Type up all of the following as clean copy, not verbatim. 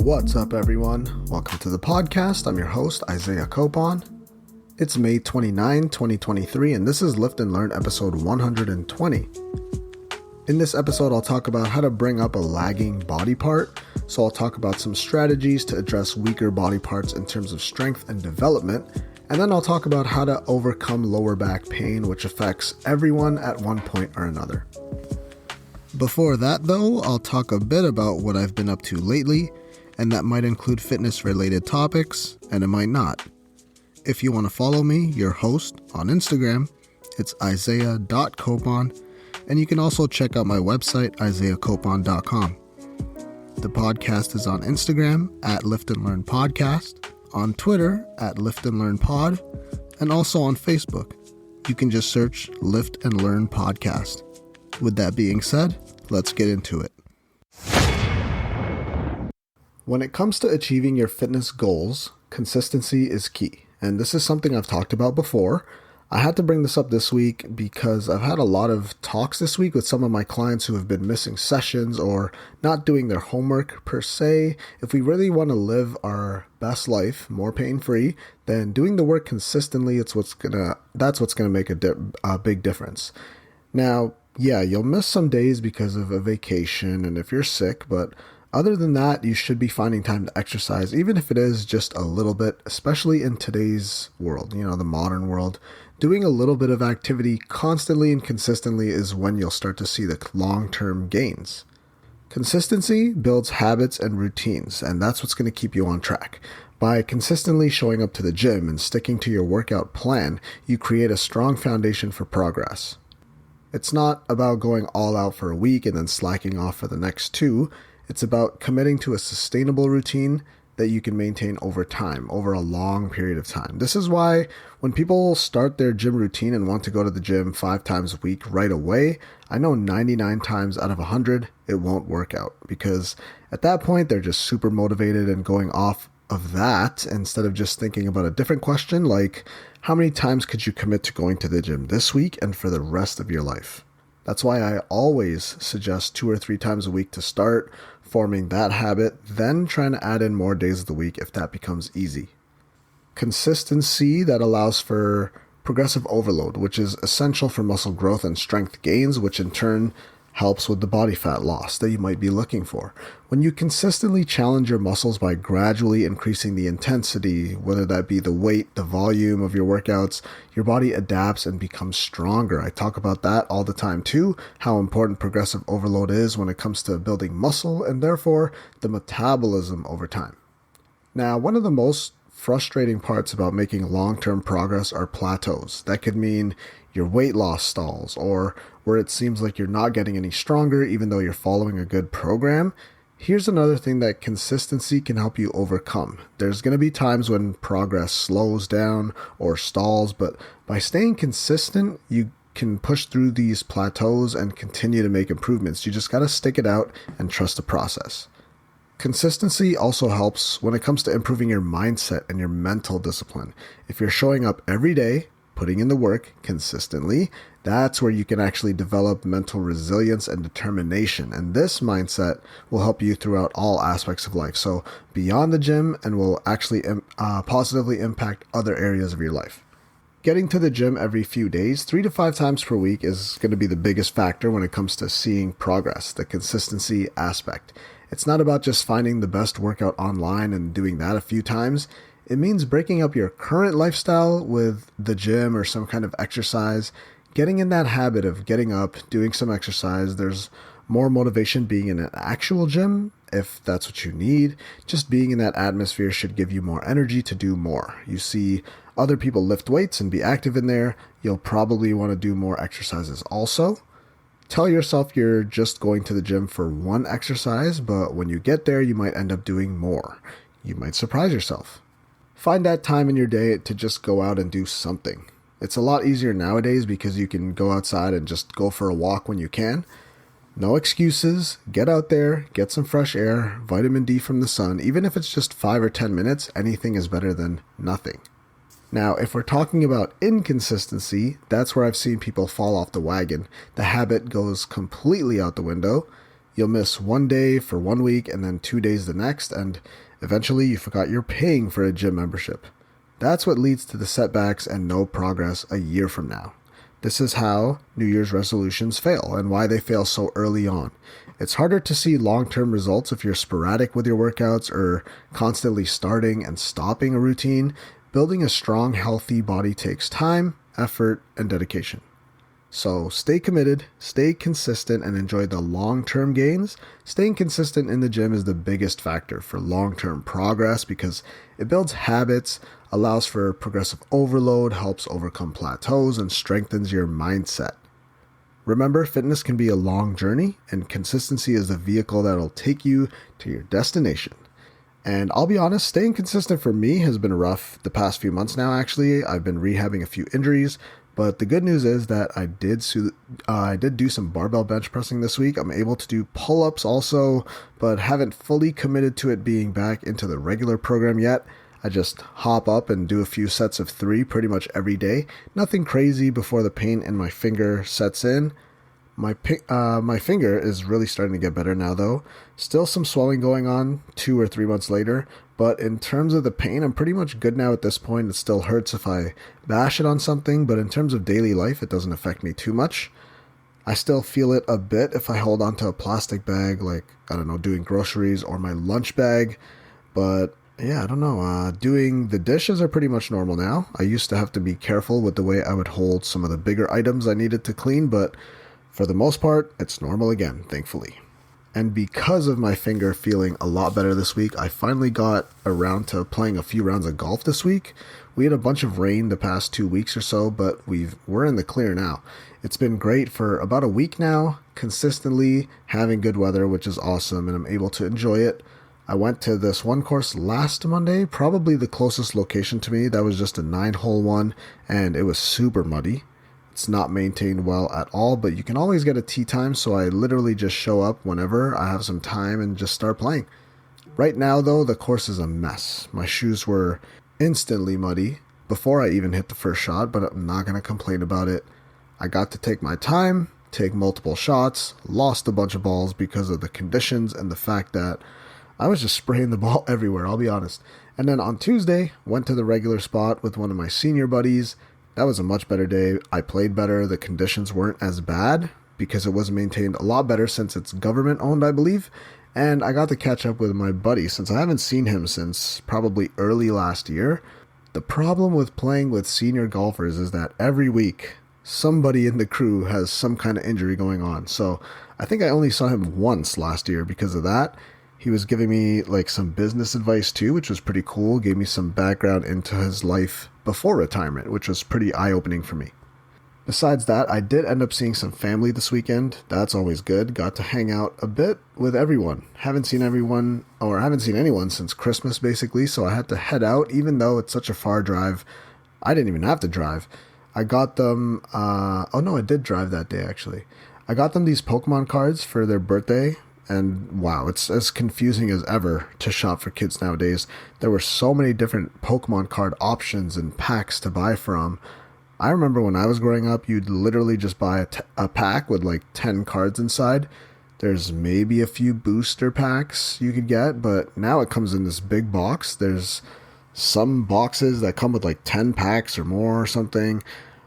What's up, everyone? Welcome to the podcast. I'm your host, Isaiah Copon. It's May 29, 2023, and this is Lift and Learn episode 120. In this episode, I'll talk about how to bring up a lagging body part. So I'll talk about some strategies to address weaker body parts in terms of strength and development. And then I'll talk about how to overcome lower back pain, which affects everyone at one point or another. Before that, though, I'll talk a bit about what I've been up to lately, and that might include fitness-related topics, and it might not. If you want to follow me, your host, on Instagram, it's isaiah.copon, and you can also check out my website, isaiahcopon.com. The podcast is on Instagram at Lift and Learn Podcast, on Twitter at Lift and Learn Pod, and also on Facebook. You can just search Lift and Learn Podcast. With that being said, let's get into it. When it comes to achieving your fitness goals, consistency is key. And this is something I've talked about before. I had to bring this up this week because I've had a lot of talks this week with some of my clients who have been missing sessions or not doing their homework per se. If we really want to live our best life, more pain-free, then doing the work consistently, that's what's gonna make a big difference. Now, yeah, you'll miss some days because of a vacation and if you're sick, but other than that, you should be finding time to exercise, even if it is just a little bit, especially in today's world, the modern world. Doing a little bit of activity constantly and consistently is when you'll start to see the long-term gains. Consistency builds habits and routines, and that's what's going to keep you on track. By consistently showing up to the gym and sticking to your workout plan, you create a strong foundation for progress. It's not about going all out for a week and then slacking off for the next two. It's about committing to a sustainable routine that you can maintain over time, over a long period of time. This is why when people start their gym routine and want to go to the gym 5 times a week right away, I know 99 times out of 100, it won't work out because at that point, they're just super motivated and going off of that instead of just thinking about a different question like, how many times could you commit to going to the gym this week and for the rest of your life? That's why I always suggest 2 or 3 times a week to start forming that habit, then trying to add in more days of the week if that becomes easy. Consistency that allows for progressive overload, which is essential for muscle growth and strength gains, which in turn helps with the body fat loss that you might be looking for. When you consistently challenge your muscles by gradually increasing the intensity, whether that be the weight, the volume of your workouts, your body adapts and becomes stronger. I talk about that all the time too, how important progressive overload is when it comes to building muscle and therefore the metabolism over time. Now, one of the most frustrating parts about making long-term progress are plateaus. That could mean your weight loss stalls or where it seems like you're not getting any stronger even though you're following a good program. Here's another thing that consistency can help you overcome. There's going to be times when progress slows down or stalls, but by staying consistent, you can push through these plateaus and continue to make improvements. You just got to stick it out and trust the process. Consistency also helps when it comes to improving your mindset and your mental discipline. If you're showing up every day, putting in the work consistently, that's where you can actually develop mental resilience and determination. And this mindset will help you throughout all aspects of life. So beyond the gym and will actually positively impact other areas of your life. Getting to the gym every few days, 3 to 5 times per week is going to be the biggest factor when it comes to seeing progress, the consistency aspect. It's not about just finding the best workout online and doing that a few times. It means breaking up your current lifestyle with the gym or some kind of exercise, getting in that habit of getting up, doing some exercise. There's more motivation being in an actual gym if that's what you need. Just being in that atmosphere should give you more energy to do more. You see other people lift weights and be active in there. You'll probably want to do more exercises also. Tell yourself you're just going to the gym for one exercise, but when you get there, you might end up doing more. You might surprise yourself. Find that time in your day to just go out and do something. It's a lot easier nowadays because you can go outside and just go for a walk when you can. No excuses. Get out there, get some fresh air, vitamin D from the sun. Even if it's just 5 or 10 minutes, anything is better than nothing. Now, if we're talking about inconsistency, that's where I've seen people fall off the wagon. The habit goes completely out the window. You'll miss one day for 1 week and then 2 days the next, and eventually you forgot you're paying for a gym membership. That's what leads to the setbacks and no progress a year from now. This is how New Year's resolutions fail and why they fail so early on. It's harder to see long-term results if you're sporadic with your workouts or constantly starting and stopping a routine. Building a strong, healthy body takes time, effort, and dedication. So stay committed, stay consistent, and enjoy the long-term gains. Staying consistent in the gym is the biggest factor for long-term progress because it builds habits, allows for progressive overload, helps overcome plateaus, and strengthens your mindset. Remember, fitness can be a long journey, and consistency is the vehicle that'll take you to your destination. And I'll be honest, staying consistent for me has been rough the past few months now, actually. I've been rehabbing a few injuries, but the good news is that I did do some barbell bench pressing this week. I'm able to do pull-ups also, but haven't fully committed to it being back into the regular program yet. I just hop up and do a few sets of 3 pretty much every day. Nothing crazy before the pain in my finger sets in. My finger is really starting to get better now though. Still some swelling going on 2 or 3 months later, but in terms of the pain, I'm pretty much good now at this point. It still hurts if I bash it on something, but in terms of daily life, it doesn't affect me too much. I still feel it a bit if I hold onto a plastic bag, like, I don't know, doing groceries or my lunch bag, but yeah, I don't know. Doing the dishes are pretty much normal now. I used to have to be careful with the way I would hold some of the bigger items I needed to clean, but for the most part, it's normal again, thankfully. And because of my finger feeling a lot better this week, I finally got around to playing a few rounds of golf this week. We had a bunch of rain the past 2 weeks or so, but we're in the clear now. It's been great for about a week now, consistently having good weather, which is awesome, and I'm able to enjoy it. I went to this one course last Monday, probably the closest location to me. That was just a 9-hole one, and it was super muddy. It's not maintained well at all, but you can always get a tee time, so I literally just show up whenever I have some time and just start playing. Right now, though, the course is a mess. My shoes were instantly muddy before I even hit the first shot, but I'm not going to complain about it. I got to take my time, take multiple shots, lost a bunch of balls because of the conditions and the fact that I was just spraying the ball everywhere, I'll be honest. And then on Tuesday, went to the regular spot with one of my senior buddies. That was a much better day. I played better. The conditions weren't as bad because it was maintained a lot better since it's government owned, I believe. And I got to catch up with my buddy since I haven't seen him since probably early last year. The problem with playing with senior golfers is that every week somebody in the crew has some kind of injury going on. So I think I only saw him once last year because of that. He was giving me like some business advice too, which was pretty cool. Gave me some background into his life before retirement, which was pretty eye-opening for me. Besides that, I did end up seeing some family this weekend. That's always good. Got to hang out a bit with everyone. Haven't seen anyone since Christmas basically, so I had to head out even though it's such a far drive. I didn't even have to drive. I got them, I did drive that day actually. I got them these Pokemon cards for their birthday. And wow, it's as confusing as ever to shop for kids nowadays. There were so many different Pokemon card options and packs to buy from. I remember when I was growing up, you'd literally just buy a pack with like 10 cards inside. There's maybe a few booster packs you could get, but now it comes in this big box. There's some boxes that come with like 10 packs or more or something.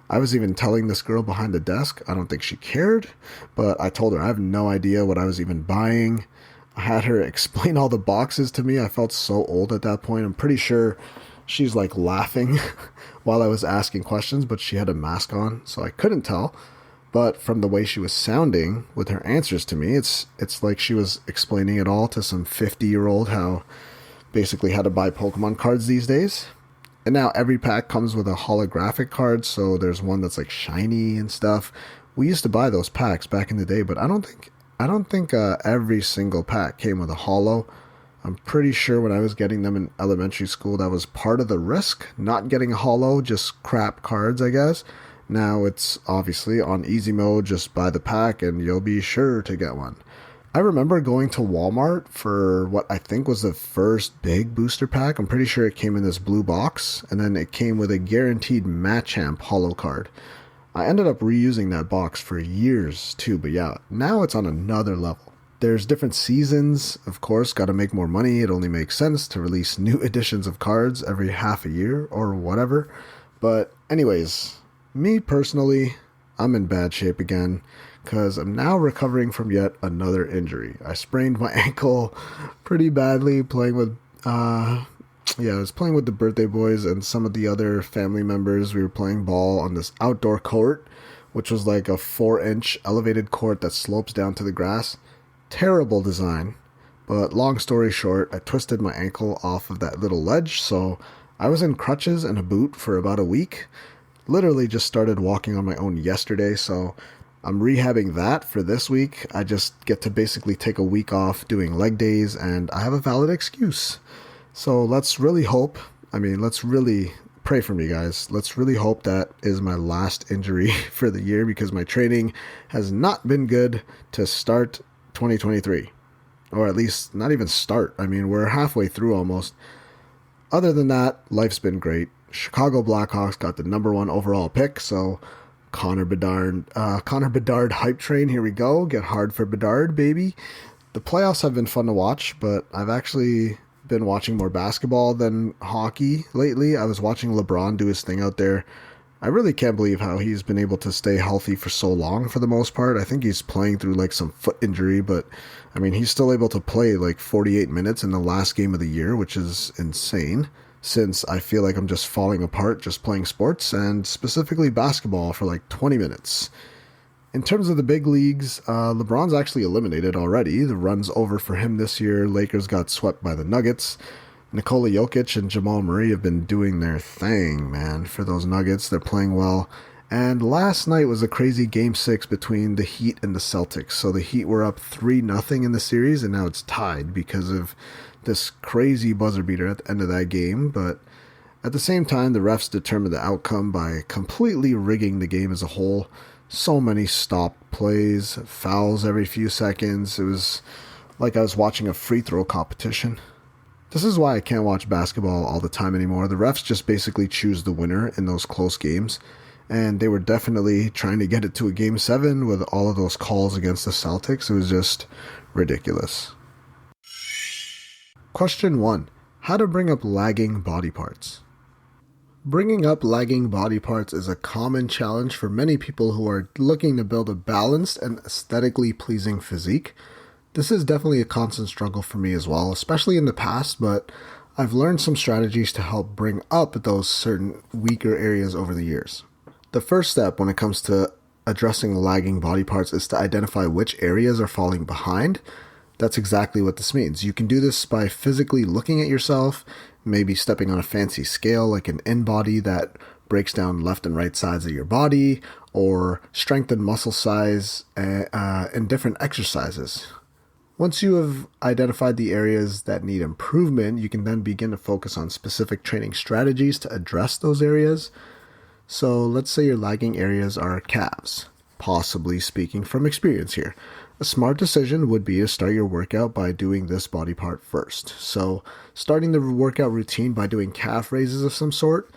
I was even telling this girl behind the desk, I don't think she cared, but I told her I have no idea what I was even buying. I had her explain all the boxes to me. I felt so old at that point. I'm pretty sure she's like laughing while I was asking questions, but she had a mask on, so I couldn't tell. But from the way she was sounding with her answers to me, it's like she was explaining it all to some 50-year-old how to buy Pokemon cards these days. And now every pack comes with a holographic card, so there's one that's like shiny and stuff. We used to buy those packs back in the day, but I don't think every single pack came with a holo. I'm pretty sure when I was getting them in elementary school, that was part of the risk, not getting a holo, just crap cards, I guess. Now it's obviously on easy mode, just buy the pack and you'll be sure to get one. I remember going to Walmart for what I think was the first big booster pack. I'm pretty sure it came in this blue box, and then it came with a guaranteed Machamp holo card. I ended up reusing that box for years too, but yeah, now it's on another level. There's different seasons, of course, gotta make more money. It only makes sense to release new editions of cards every half a year or whatever. But anyways, me personally, I'm in bad shape again because I'm now recovering from yet another injury. I sprained my ankle pretty badly playing with, I was playing with the birthday boys and some of the other family members. We were playing ball on this outdoor court, which was like a 4-inch elevated court that slopes down to the grass. Terrible design, but long story short, I twisted my ankle off of that little ledge, so I was in crutches and a boot for about a week. Literally just started walking on my own yesterday, so I'm rehabbing that for this week. I just get to basically take a week off doing leg days, and I have a valid excuse. So let's really pray for me, guys. Let's really hope that is my last injury for the year, because my training has not been good to start 2023, or at least not even start. I mean, we're halfway through almost. Other than that, life's been great. Chicago Blackhawks got the #1 overall pick, so Connor Bedard hype train, here we go. Get hard for Bedard, baby. The playoffs have been fun to watch, but I've actually been watching more basketball than hockey lately. I was watching LeBron do his thing out there. I really can't believe how he's been able to stay healthy for so long for the most part. I think he's playing through like some foot injury, but I mean, he's still able to play like 48 minutes in the last game of the year, which is insane, since I feel like I'm just falling apart just playing sports, and specifically basketball, for like 20 minutes. In terms of the big leagues, LeBron's actually eliminated already. The run's over for him this year. Lakers got swept by the Nuggets. Nikola Jokic and Jamal Murray have been doing their thing, man, for those Nuggets. They're playing well. And last night was a crazy Game 6 between the Heat and the Celtics. So the Heat were up 3-0 in the series, and now it's tied because of this crazy buzzer beater at the end of that game. But at the same time, the refs determined the outcome by completely rigging the game as a whole. So many stopped plays, fouls every few seconds. It was like I was watching a free throw competition. This is why I can't watch basketball all the time anymore. The refs just basically choose the winner in those close games, and they were definitely trying to get it to a Game 7 with all of those calls against the Celtics. It was just ridiculous. Question 1. How to bring up lagging body parts. Bringing up lagging body parts is a common challenge for many people who are looking to build a balanced and aesthetically pleasing physique. This is definitely a constant struggle for me as well, especially in the past, but I've learned some strategies to help bring up those certain weaker areas over the years. The first step when it comes to addressing lagging body parts is to identify which areas are falling behind. That's exactly what this means. You can do this by physically looking at yourself, maybe stepping on a fancy scale like an InBody that breaks down left and right sides of your body, or strengthen muscle size in different exercises. Once you have identified the areas that need improvement, you can then begin to focus on specific training strategies to address those areas. So let's say your lagging areas are calves, possibly speaking from experience here. A smart decision would be to start your workout by doing this body part first. So starting the workout routine by doing calf raises of some sort.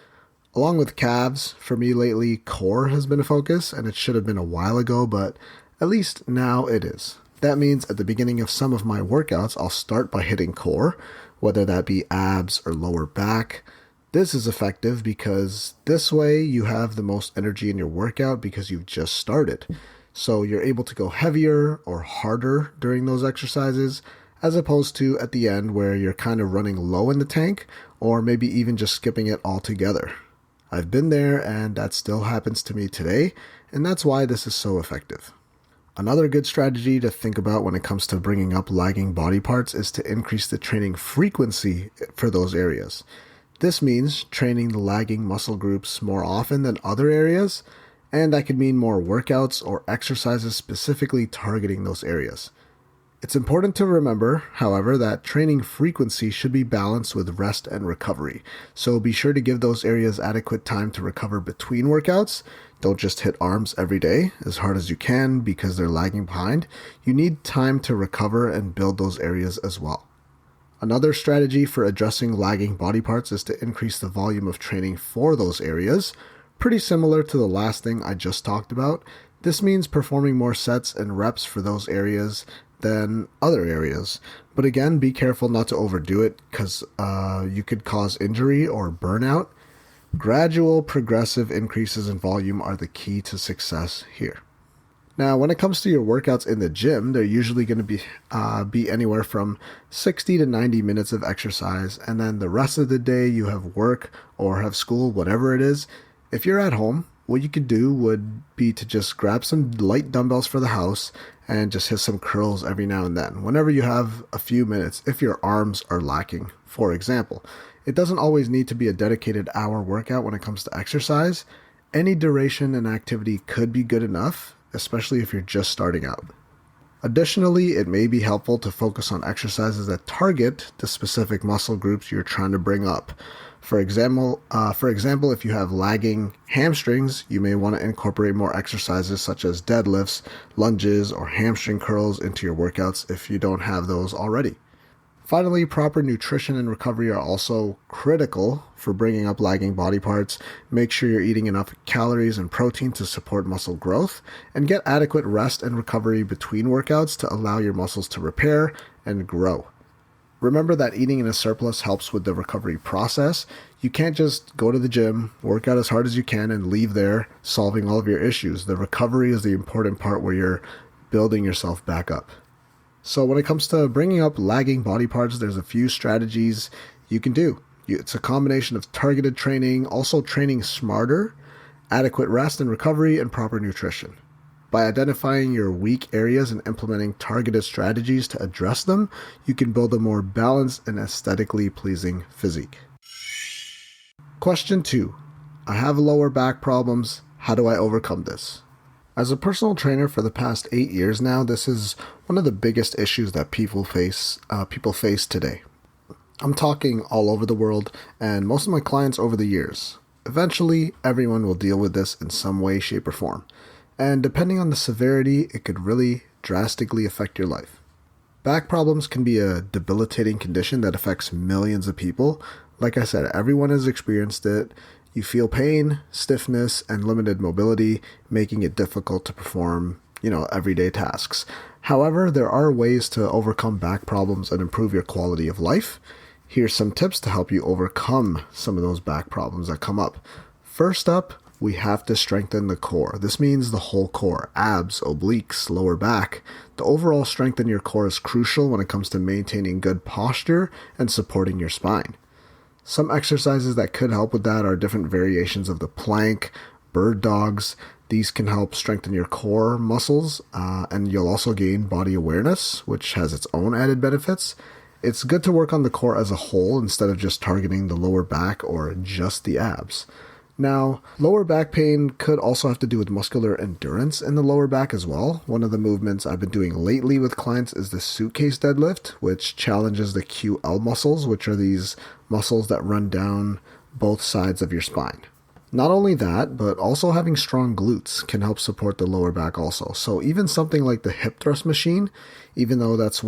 Along with calves, for me lately, core has been a focus, and it should have been a while ago, but at least now it is. That means at the beginning of some of my workouts, I'll start by hitting core, whether that be abs or lower back. This is effective because this way you have the most energy in your workout because you've just started. So you're able to go heavier or harder during those exercises, as opposed to at the end where you're kind of running low in the tank, or maybe even just skipping it altogether. I've been there, and that still happens to me today, and that's why this is so effective. Another good strategy to think about when it comes to bringing up lagging body parts is to increase the training frequency for those areas. This means training the lagging muscle groups more often than other areas, and that could mean more workouts or exercises specifically targeting those areas. It's important to remember, however, that training frequency should be balanced with rest and recovery. So be sure to give those areas adequate time to recover between workouts. Don't just hit arms every day as hard as you can because they're lagging behind. You need time to recover and build those areas as well. Another strategy for addressing lagging body parts is to increase the volume of training for those areas. Pretty similar to the last thing I just talked about. This means performing more sets and reps for those areas than other areas. But again, be careful not to overdo it because you could cause injury or burnout. Gradual, progressive increases in volume are the key to success here. Now, when it comes to your workouts in the gym, they're usually going to be anywhere from 60 to 90 minutes of exercise, and then the rest of the day you have work or have school, whatever it is. If you're at home, what you could do would be to just grab some light dumbbells for the house and just hit some curls every now and then, whenever you have a few minutes, if your arms are lacking, for example. It doesn't always need to be a dedicated hour workout when it comes to exercise. Any duration and activity could be good enough, especially if you're just starting out. Additionally, it may be helpful to focus on exercises that target the specific muscle groups you're trying to bring up. For example, if you have lagging hamstrings, you may want to incorporate more exercises such as deadlifts, lunges, or hamstring curls into your workouts if you don't have those already. Finally, proper nutrition and recovery are also critical for bringing up lagging body parts. Make sure you're eating enough calories and protein to support muscle growth, and get adequate rest and recovery between workouts to allow your muscles to repair and grow. Remember that eating in a surplus helps with the recovery process. You can't just go to the gym, work out as hard as you can, and leave there solving all of your issues. The recovery is the important part where you're building yourself back up. So when it comes to bringing up lagging body parts, there's a few strategies you can do. It's a combination of targeted training, also training smarter, adequate rest and recovery, and proper nutrition. By identifying your weak areas and implementing targeted strategies to address them, you can build a more balanced and aesthetically pleasing physique. Question 2. I have lower back problems. How do I overcome this? As a personal trainer for the past 8 years now, this is one of the biggest issues that people face today. I'm talking all over the world and most of my clients over the years. Eventually, everyone will deal with this in some way, shape, or form. And depending on the severity, it could really drastically affect your life. Back problems can be a debilitating condition that affects millions of people. Like I said, everyone has experienced it. You feel pain, stiffness, and limited mobility, making it difficult to perform, everyday tasks. However, there are ways to overcome back problems and improve your quality of life. Here's some tips to help you overcome some of those back problems that come up. First up, we have to strengthen the core. This means the whole core, abs, obliques, lower back. The overall strength in your core is crucial when it comes to maintaining good posture and supporting your spine. Some exercises that could help with that are different variations of the plank, bird dogs. These can help strengthen your core muscles, and you'll also gain body awareness, which has its own added benefits. It's good to work on the core as a whole instead of just targeting the lower back or just the abs. Now, lower back pain could also have to do with muscular endurance in the lower back as well. One of the movements I've been doing lately with clients is the suitcase deadlift, which challenges the QL muscles, which are these muscles that run down both sides of your spine. Not only that, but also having strong glutes can help support the lower back also. So even something like the hip thrust machine, even though that's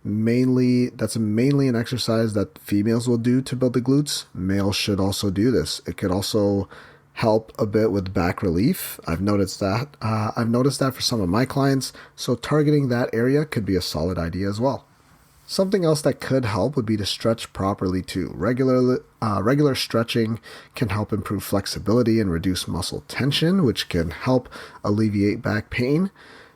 mainly an exercise that females will do to build the glutes, males should also do this. It could also help a bit with back relief. I've noticed that for some of my clients, so targeting that area could be a solid idea as well. Something else that could help would be to stretch properly too. Regular stretching can help improve flexibility and reduce muscle tension, which can help alleviate back pain.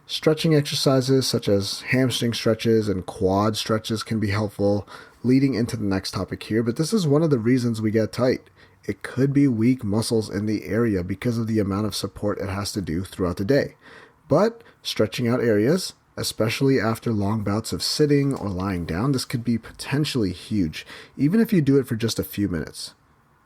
Stretching exercises such as hamstring stretches and quad stretches can be helpful, leading into the next topic here, but this is one of the reasons we get tight. It could be weak muscles in the area because of the amount of support it has to do throughout the day. But stretching out areas, especially after long bouts of sitting or lying down, this could be potentially huge, even if you do it for just a few minutes.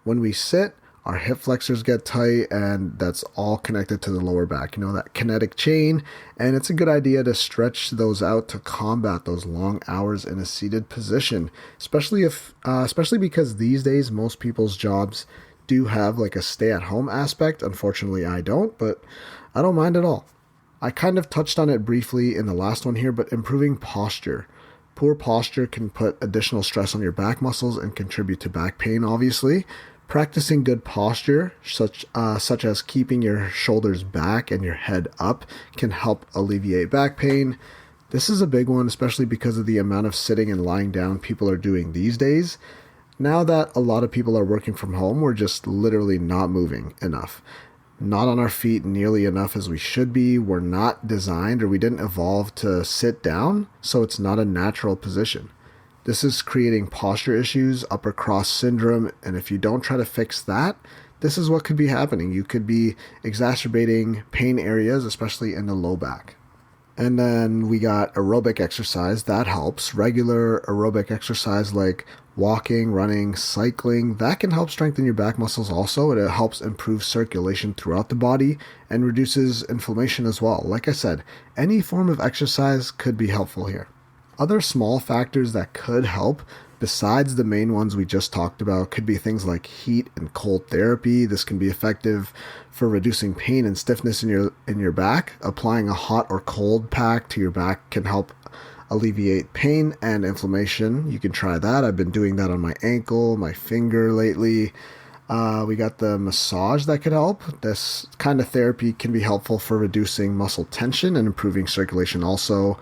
When we sit, our hip flexors get tight, and that's all connected to the lower back, that kinetic chain, and it's a good idea to stretch those out to combat those long hours in a seated position, especially because these days most people's jobs do have like a stay-at-home aspect. Unfortunately, I don't, but I don't mind at all. I kind of touched on it briefly in the last one here, but improving posture. Poor posture can put additional stress on your back muscles and contribute to back pain, obviously. Practicing good posture, such as keeping your shoulders back and your head up, can help alleviate back pain. This is a big one, especially because of the amount of sitting and lying down people are doing these days. Now that a lot of people are working from home, we're just literally not moving enough. Not on our feet nearly enough as we should be. We're not designed, or we didn't evolve to sit down, so it's not a natural position. This is creating posture issues, upper cross syndrome, and if you don't try to fix that, this is what could be happening. You could be exacerbating pain areas, especially in the low back. And then we got aerobic exercise. That helps. Regular aerobic exercise like walking, running, cycling, that can help strengthen your back muscles also. It helps improve circulation throughout the body and reduces inflammation as well. Like I said, any form of exercise could be helpful here. Other small factors that could help, besides the main ones we just talked about, could be things like heat and cold therapy. This can be effective for reducing pain and stiffness in your back. Applying a hot or cold pack to your back can help alleviate pain and inflammation. You can try that. I've been doing that on my ankle, my finger lately. We got the massage that could help. This kind of therapy can be helpful for reducing muscle tension and improving circulation also.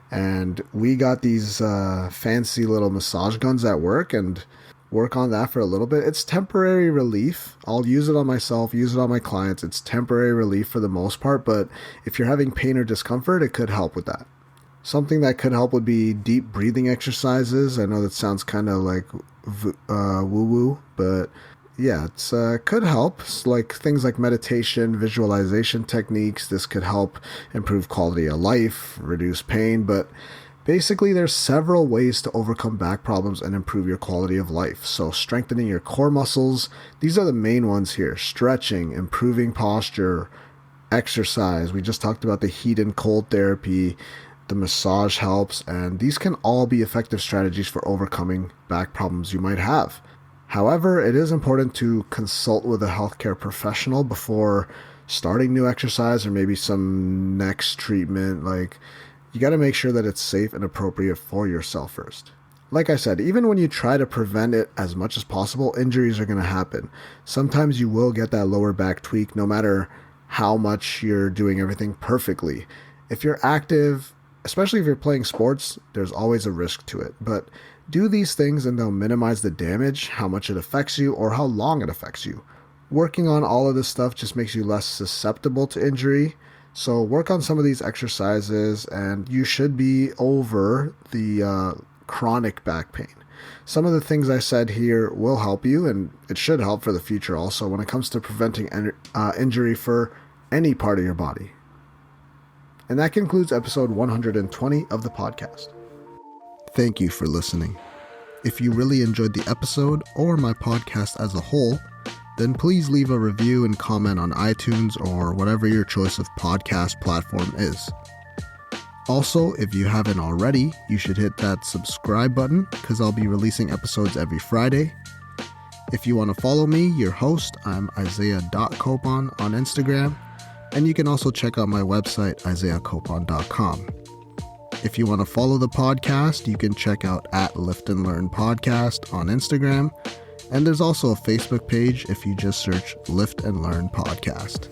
And we got these fancy little massage guns at work and work on that for a little bit. It's temporary relief. I'll use it on myself, use it on my clients. It's temporary relief for the most part, but if you're having pain or discomfort, it could help with that. Something that could help would be deep breathing exercises. I know that sounds kind of like woo-woo, but yeah, it's could help. It's like things like meditation, visualization techniques. This could help improve quality of life, reduce pain, but basically there's several ways to overcome back problems and improve your quality of life. So strengthening your core muscles, these are the main ones here. Stretching, improving posture, exercise. We just talked about the heat and cold therapy. The massage helps, and these can all be effective strategies for overcoming back problems you might have. However, it is important to consult with a healthcare professional before starting new exercise or maybe some next treatment. Like, you got to make sure that it's safe and appropriate for yourself first. Like I said, even when you try to prevent it as much as possible, injuries are going to happen. Sometimes you will get that lower back tweak no matter how much you're doing everything perfectly. If you're active, especially if you're playing sports, there's always a risk to it. But do these things and they'll minimize the damage, how much it affects you, or how long it affects you. Working on all of this stuff just makes you less susceptible to injury. So work on some of these exercises and you should be over the chronic back pain. Some of the things I said here will help you, and it should help for the future also when it comes to preventing injury for any part of your body. And that concludes episode 120 of the podcast. Thank you for listening. If you really enjoyed the episode or my podcast as a whole, then please leave a review and comment on iTunes or whatever your choice of podcast platform is. Also, if you haven't already, you should hit that subscribe button because I'll be releasing episodes every Friday. If you want to follow me, your host, I'm Isaiah.Copon on Instagram, and you can also check out my website, isaiahcopon.com. If you want to follow the podcast, you can check out @Lift and Learn Podcast on Instagram. And there's also a Facebook page if you just search Lift and Learn Podcast.